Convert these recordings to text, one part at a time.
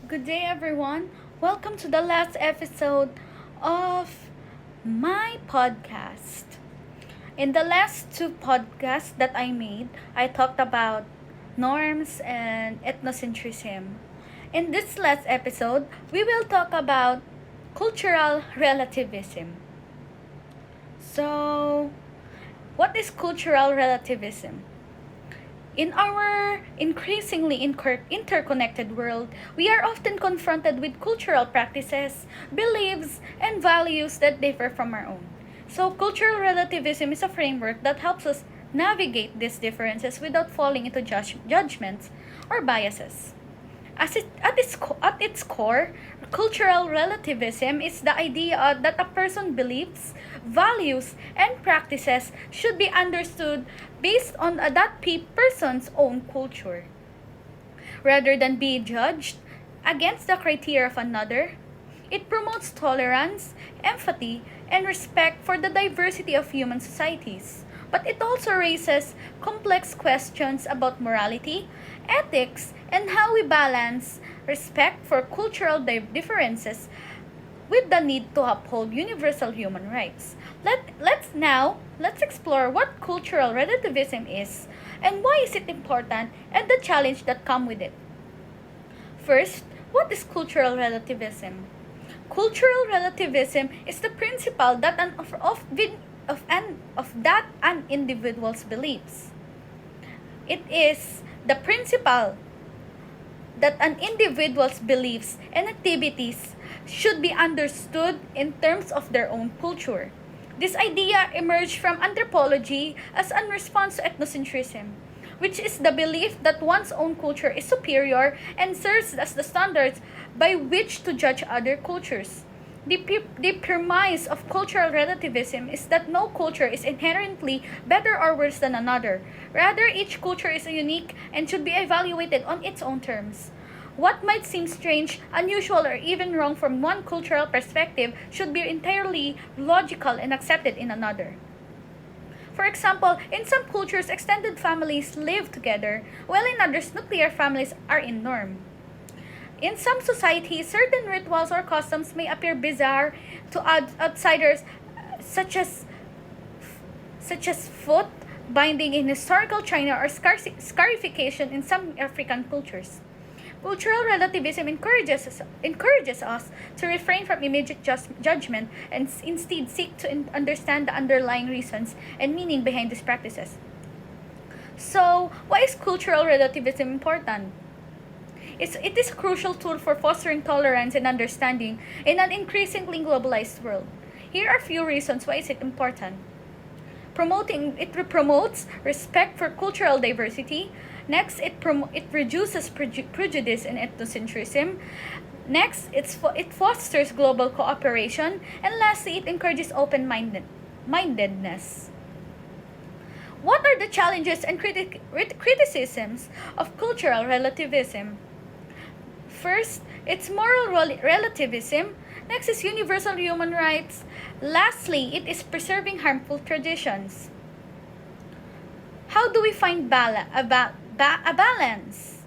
Good day, everyone. Welcome to the last episode of my podcast. In the last two podcasts that I made, I talked about norms and ethnocentrism. In this last episode, we will talk about cultural relativism. So, what is cultural relativism? In our increasingly interconnected world, we are often confronted with cultural practices, beliefs, and values that differ from our own. So, cultural relativism is a framework that helps us navigate these differences without falling into judgments or biases. At its core, cultural relativism is the idea that a person believes, values, and practices should be understood based on person's own culture, rather than be judged against the criteria of another. It promotes tolerance, empathy, and respect for the diversity of human societies. But it also raises complex questions about morality, ethics, and how we balance respect for cultural differences with the need to uphold universal human rights. Let's explore what cultural relativism is and why is it important and the challenge that come with it. First, what is cultural relativism? Cultural relativism is the principle that an individual's beliefs. It is the principle that an individual's beliefs and activities should be understood in terms of their own culture. This idea emerged from anthropology as a response to ethnocentrism, which is the belief that one's own culture is superior and serves as the standards by which to judge other cultures. The premise of cultural relativism is that no culture is inherently better or worse than another. Rather, each culture is unique and should be evaluated on its own terms. What might seem strange, unusual, or even wrong from one cultural perspective should be entirely logical and accepted in another. For example, in some cultures, extended families live together, while in others, nuclear families are in norm. In some societies, certain rituals or customs may appear bizarre to outsiders, such as foot binding in historical China or scarification in some African cultures. Cultural relativism encourages us to refrain from immediate judgment and instead seek to understand the underlying reasons and meaning behind these practices. So, why is cultural relativism important? It is a crucial tool for fostering tolerance and understanding in an increasingly globalized world. Here are a few reasons why is it important. It promotes respect for cultural diversity. Next, it reduces prejudice and ethnocentrism. Next, it fosters global cooperation. And lastly, it encourages open-mindedness. What are the challenges and criticisms of cultural relativism? First, it's moral relativism. Next is universal human rights. Lastly, it is preserving harmful traditions. How do we find a balance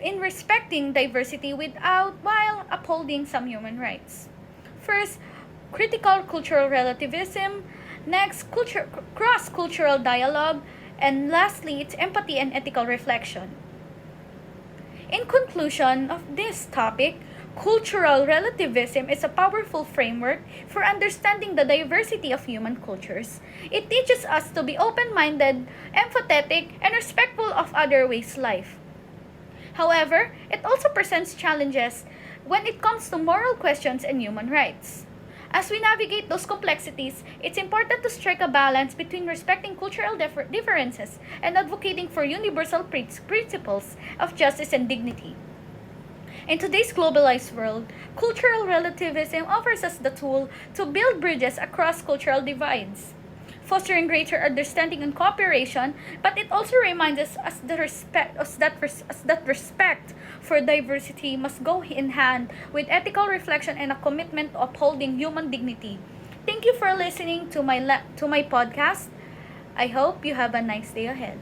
in respecting diversity while upholding some human rights? First, critical cultural relativism. Next, cross-cultural dialogue. And lastly, it's empathy and ethical reflection. In conclusion of this topic, cultural relativism is a powerful framework for understanding the diversity of human cultures. It teaches us to be open-minded, empathetic, and respectful of other ways' life. However, it also presents challenges when it comes to moral questions and human rights. As we navigate those complexities, it's important to strike a balance between respecting cultural differences and advocating for universal principles of justice and dignity. In today's globalized world, cultural relativism offers us the tool to build bridges across cultural divides, fostering greater understanding and cooperation, but it also reminds us that respect for diversity must go in hand with ethical reflection and a commitment to upholding human dignity. Thank you for listening to my podcast. I hope you have a nice day ahead.